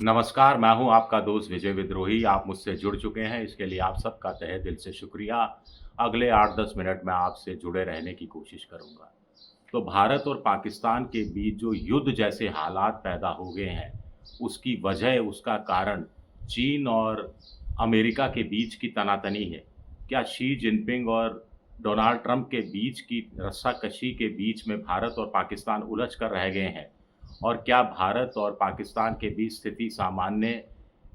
नमस्कार, मैं हूँ आपका दोस्त विजय विद्रोही। आप मुझसे जुड़ चुके हैं, इसके लिए आप सबका तहे दिल से शुक्रिया। अगले 8-10 मिनट मैं आपसे जुड़े रहने की कोशिश करूँगा। तो भारत और पाकिस्तान के बीच जो युद्ध जैसे हालात पैदा हो गए हैं, उसकी वजह, उसका कारण चीन और अमेरिका के बीच की तनातनी है। क्या शी जिनपिंग और डोनाल्ड ट्रंप के बीच की रस्साकशी के बीच में भारत और पाकिस्तान उलझ कर रह गए हैं? और क्या भारत और पाकिस्तान के बीच स्थिति सामान्य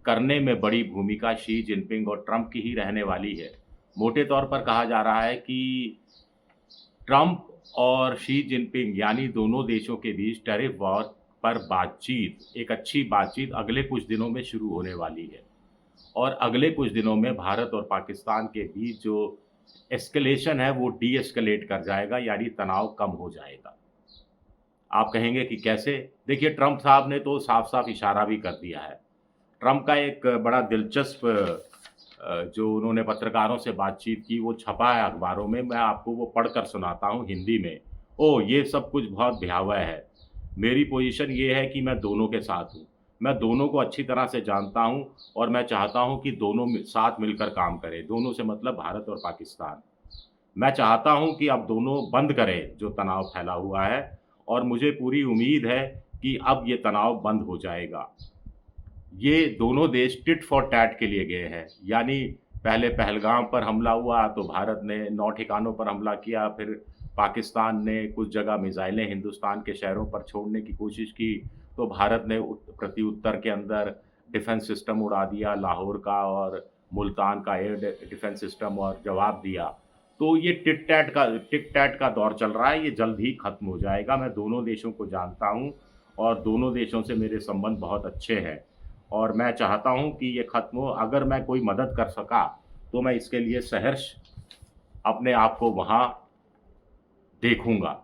करने में बड़ी भूमिका शी जिनपिंग और ट्रंप की ही रहने वाली है? मोटे तौर पर कहा जा रहा है कि ट्रंप और शी जिनपिंग यानी दोनों देशों के बीच टैरिफ वॉर पर बातचीत, एक अच्छी बातचीत अगले कुछ दिनों में शुरू होने वाली है। और अगले कुछ दिनों में भारत और पाकिस्तान के बीच जो एस्केलेशन है वो डी एस्केलेट कर जाएगा, यानी तनाव कम हो जाएगा। आप कहेंगे कि कैसे? देखिए, ट्रंप साहब ने तो साफ-साफ इशारा भी कर दिया है। ट्रंप का एक बड़ा दिलचस्प जो उन्होंने पत्रकारों से बातचीत की, वो छपा है अखबारों में। मैं आपको वो पढ़कर सुनाता हूँ हिंदी में। ओह! ये सब कुछ बहुत भयावह है। मेरी पोज़ीशन ये है कि मैं दोनों के साथ हूँ। मैं दोनों को अच्छी तरह से जानता हूँ और मैं चाहता हूँ कि दोनों साथ मिलकर काम करें। दोनों से मतलब भारत और पाकिस्तान। मैं चाहता हूँ कि अब दोनों बंद करें जो तनाव फैला हुआ है, और मुझे पूरी उम्मीद है कि अब ये तनाव बंद हो जाएगा। ये दोनों देश टिट फॉर टैट के लिए गए हैं, यानी पहले पहलगाम पर हमला हुआ तो भारत ने 9 ठिकानों पर हमला किया, फिर पाकिस्तान ने कुछ जगह मिसाइलें हिंदुस्तान के शहरों पर छोड़ने की कोशिश की, तो भारत ने प्रत्युत्तर के अंदर डिफेंस सिस्टम उड़ा दिया, लाहौर का और मुल्तान का एयर डिफेंस सिस्टम, और जवाब दिया। तो ये टिट-टैट का दौर चल रहा है, ये जल्द ही खत्म हो जाएगा। मैं दोनों देशों को जानता हूँ और दोनों देशों से मेरे संबंध बहुत अच्छे हैं। और मैं चाहता हूँ कि ये ख़त्म हो। अगर मैं कोई मदद कर सका, तो मैं इसके लिए सहर्ष अपने आप को वहाँ देखूँगा।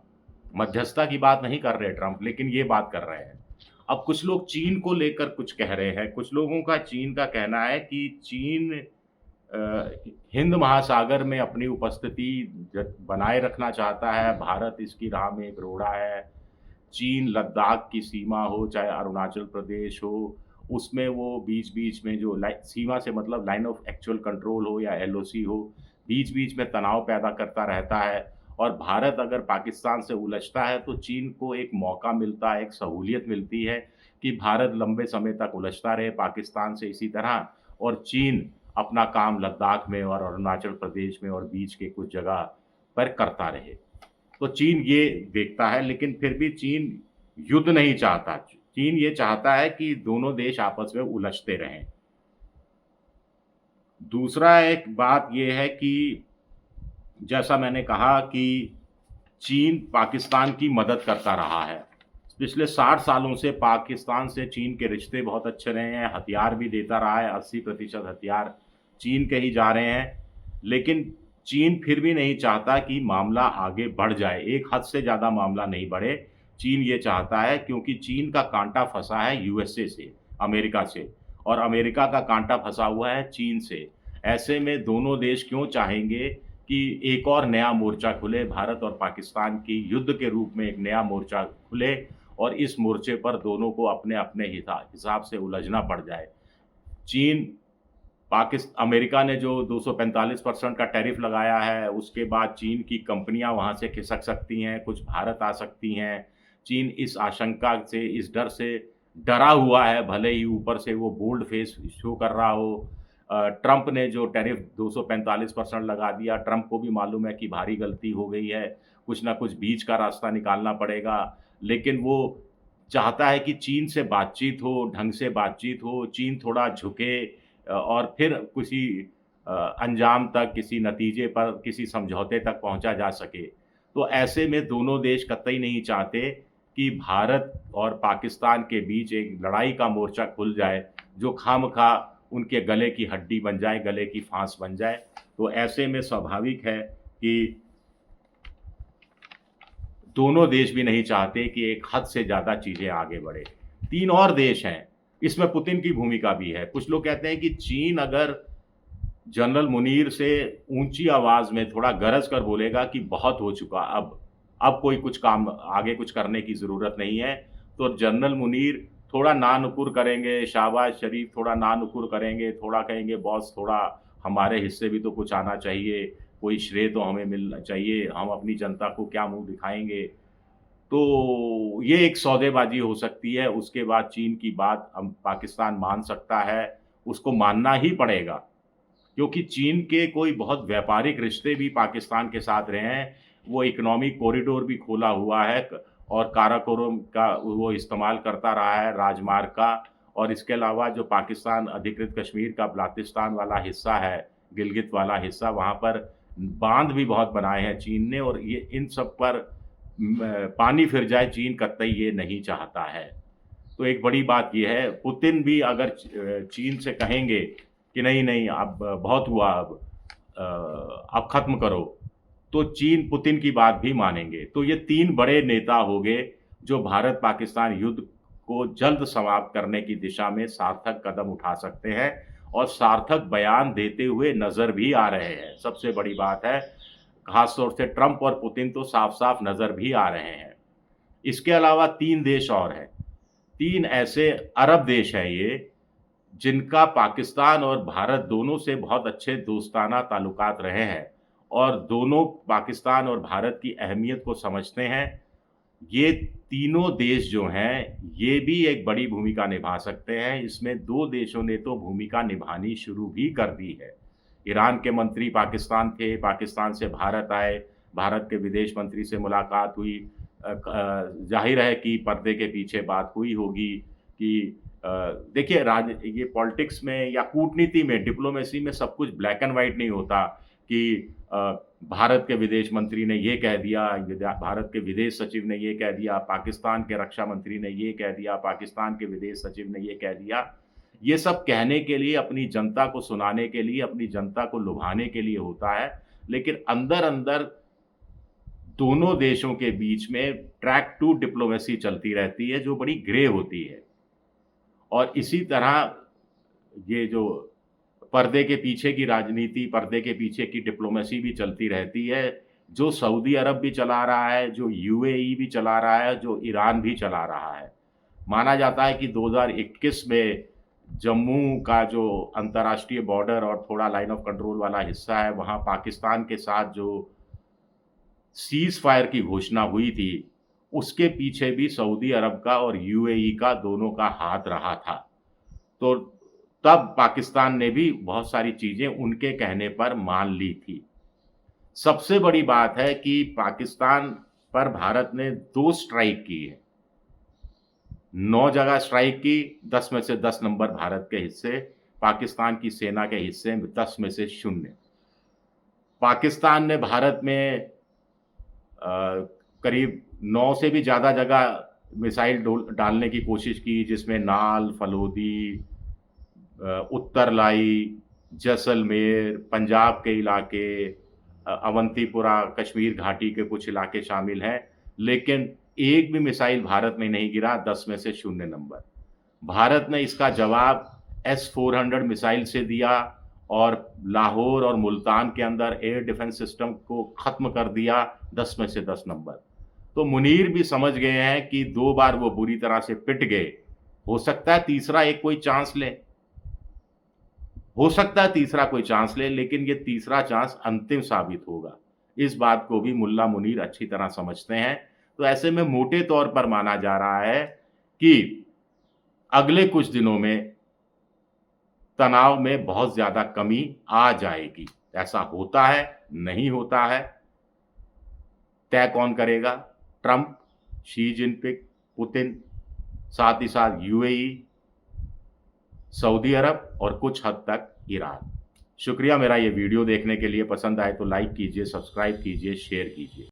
मध्यस्थता की बात नहीं कर रहे ट्रंप, लेकिन ये बात कर रहे हैं। अब कुछ लोग चीन को लेकर कुछ कह रहे हैं। कुछ लोगों का चीन का कहना है कि चीन अ, हिंद महासागर में अपनी उपस्थिति बनाए रखना चाहता है। भारत इसकी राह में एक रोड़ा है। चीन लद्दाख की सीमा हो, चाहे अरुणाचल प्रदेश हो, उसमें वो बीच-बीच में जो सीमा से मतलब लाइन ऑफ एक्चुअल कंट्रोल हो या एलओसी हो, बीच-बीच में तनाव पैदा करता रहता है। और भारत अगर पाकिस्तान से उलझता है, तो चीन को एक मौका मिलता है, एक सहूलियत मिलती है कि भारत लंबे समय तक उलझता रहे पाकिस्तान से इसी तरह, और चीन अपना काम लद्दाख में और अरुणाचल प्रदेश में और बीच के कुछ जगह पर करता रहे। तो चीन ये देखता है, लेकिन फिर भी चीन युद्ध नहीं चाहता। चीन ये चाहता है कि दोनों देश आपस में उलझते रहें। दूसरा एक बात ये है कि जैसा मैंने कहा कि चीन पाकिस्तान की मदद करता रहा है। पिछले 60 सालों से पाकिस्तान से चीन के रिश्ते बहुत अच्छे रहे हैं, हथियार भी देता रहा है, 80% हथियार चीन के ही जा रहे हैं। लेकिन चीन फिर भी नहीं चाहता कि मामला आगे बढ़ जाए, एक हद से ज़्यादा मामला नहीं बढ़े। चीन ये चाहता है, क्योंकि चीन का काँटा फँसा है यूएसए से, अमेरिका से, और अमेरिका का काँटा फँसा हुआ है चीन से। ऐसे में दोनों देश क्यों चाहेंगे कि एक और नया मोर्चा खुले, भारत और पाकिस्तान की युद्ध के रूप में एक नया मोर्चा खुले, और इस मोर्चे पर दोनों को अपने-अपने हिसाब से उलझना पड़ जाए। चीन अमेरिका ने जो 245% का टैरिफ लगाया है, उसके बाद चीन की कंपनियाँ वहाँ से खिसक सकती हैं, कुछ भारत आ सकती हैं। चीन इस आशंका से, इस डर से डरा हुआ है, भले ही ऊपर से वो बोल्ड फेस शो कर रहा हो। ट्रंप ने जो टैरिफ 245% लगा दिया, ट्रंप को भी मालूम है कि भारी गलती हो गई है, कुछ ना कुछ बीच का रास्ता निकालना पड़ेगा। लेकिन वो चाहता है कि चीन से बातचीत हो, ढंग से बातचीत हो, चीन थोड़ा झुके, और फिर किसी अंजाम तक, किसी नतीजे पर, किसी समझौते तक पहुँचा जा सके। तो ऐसे में दोनों देश कतई नहीं चाहते कि भारत और पाकिस्तान के बीच एक लड़ाई का मोर्चा खुल जाए, जो खामख़ा उनके गले की हड्डी बन जाए, गले की फांस बन जाए। तो ऐसे में स्वाभाविक है कि दोनों देश भी नहीं चाहते कि एक हद से ज़्यादा चीज़ें आगे बढ़े। 3 और देश हैं, इसमें पुतिन की भूमिका भी है। कुछ लोग कहते हैं कि चीन अगर जनरल मुनीर से ऊँची आवाज़ में थोड़ा गरज कर बोलेगा कि बहुत हो चुका अब कोई कुछ काम आगे कुछ करने की ज़रूरत नहीं है, तो जनरल मुनीर थोड़ा ना-नुकुर करेंगे, शहबाज शरीफ थोड़ा ना-नुकुर करेंगे, थोड़ा कहेंगे बॉस थोड़ा हमारे हिस्से भी तो कुछ आना चाहिए, कोई श्रेय तो हमें मिलना चाहिए, हम अपनी जनता को क्या मुँह दिखाएँगे। तो ये एक सौदेबाज़ी हो सकती है, उसके बाद चीन की बात पाकिस्तान मान सकता है, उसको मानना ही पड़ेगा। क्योंकि चीन के कोई बहुत व्यापारिक रिश्ते भी पाकिस्तान के साथ रहे हैं, वो इकोनॉमिक कॉरिडोर भी खोला हुआ है और काराकोरम का वो इस्तेमाल करता रहा है राजमार्ग का और इसके अलावा जो पाकिस्तान अधिकृत कश्मीर का बलातिस्तान वाला हिस्सा है, गिलगित वाला हिस्सा, वहाँ पर बाँध भी बहुत बनाए हैं चीन ने और ये इन सब पर पानी फिर जाए चीन कतई ये नहीं चाहता है। तो एक बड़ी बात ये है, पुतिन भी अगर चीन से कहेंगे कि नहीं अब बहुत हुआ अब ख़त्म करो, तो चीन पुतिन की बात भी मानेंगे। तो ये 3 बड़े नेता हो गए जो भारत-पाकिस्तान युद्ध को जल्द समाप्त करने की दिशा में सार्थक कदम उठा सकते हैं और सार्थक बयान देते हुए नज़र भी आ रहे हैं। सबसे बड़ी बात है, ख़ास तौर से ट्रंप और पुतिन तो साफ-साफ नज़र भी आ रहे हैं। इसके अलावा 3 देश और हैं। 3 ऐसे अरब देश हैं ये, जिनका पाकिस्तान और भारत दोनों से बहुत अच्छे दोस्ताना ताल्लुकात रहे हैं और दोनों पाकिस्तान और भारत की अहमियत को समझते हैं। ये तीनों देश जो हैं, ये भी एक बड़ी भूमिका निभा सकते हैं। इसमें 2 देशों ने तो भूमिका निभानी शुरू भी कर दी है। ईरान के मंत्री पाकिस्तान थे, पाकिस्तान से भारत आए, भारत के विदेश मंत्री से मुलाकात हुई। ज़ाहिर है कि पर्दे के पीछे बात हुई होगी कि देखिए ये पॉलिटिक्स में या कूटनीति में, डिप्लोमेसी में सब कुछ ब्लैक एंड व्हाइट नहीं होता कि भारत के विदेश मंत्री ने ये कह दिया, भारत के विदेश सचिव ने ये कह दिया, पाकिस्तान के रक्षा मंत्री ने ये कह दिया, पाकिस्तान के विदेश सचिव ने ये कह दिया। ये सब कहने के लिए, अपनी जनता को सुनाने के लिए, अपनी जनता को लुभाने के लिए होता है, लेकिन अंदर-अंदर दोनों देशों के बीच में ट्रैक 2 डिप्लोमेसी चलती रहती है, जो बड़ी ग्रे होती है। और इसी तरह ये जो पर्दे के पीछे की राजनीति, पर्दे के पीछे की डिप्लोमेसी भी चलती रहती है, जो सऊदी अरब भी चला रहा है, जो यूएई भी चला रहा है, जो ईरान भी चला रहा है। माना जाता है कि 2021 में जम्मू का जो अंतर्राष्ट्रीय बॉर्डर और थोड़ा लाइन ऑफ कंट्रोल वाला हिस्सा है, वहाँ पाकिस्तान के साथ जो सीज़ फायर की घोषणा हुई थी, उसके पीछे भी सऊदी अरब का और यूएई का दोनों का हाथ रहा था। तो तब पाकिस्तान ने भी बहुत सारी चीज़ें उनके कहने पर मान ली थी। सबसे बड़ी बात है कि पाकिस्तान पर भारत ने 2 स्ट्राइक की है। 9 जगह स्ट्राइक की, 10 में से 10 नंबर भारत के हिस्से, पाकिस्तान की सेना के हिस्से 10 में से 0। पाकिस्तान ने भारत में करीब 9 से भी ज़्यादा जगह मिसाइल डालने की कोशिश की, जिसमें नाल, फलोदी, उत्तरलाई, जैसलमेर, पंजाब के इलाके, अवंतीपुरा, कश्मीर घाटी के कुछ इलाके शामिल हैं, लेकिन एक भी मिसाइल भारत में नहीं गिरा, 10 में से 0 नंबर। भारत ने इसका जवाब S-400 मिसाइल से दिया और लाहौर और मुल्तान के अंदर एयर डिफेंस सिस्टम को ख़त्म कर दिया, 10 में से 10 नंबर। तो मुनीर भी समझ गए हैं कि 2 बार वो बुरी तरह से पिट गए, हो सकता है तीसरा एक कोई चांस लें, हो सकता है तीसरा कोई चांस ले, लेकिन ये तीसरा चांस अंतिम साबित होगा। इस बात को भी मुल्ला मुनीर अच्छी तरह समझते हैं। तो ऐसे में मोटे तौर पर माना जा रहा है कि अगले कुछ दिनों में तनाव में बहुत ज़्यादा कमी आ जाएगी। ऐसा होता है, नहीं होता है, तय कौन करेगा? ट्रंप, शी जिनपिंग, पुतिन, साथ ही साथ यूएई, सऊदी अरब और कुछ हद तक ईरान। शुक्रिया मेरा ये वीडियो देखने के लिए। पसंद आए तो लाइक कीजिए, सब्सक्राइब कीजिए, शेयर कीजिए।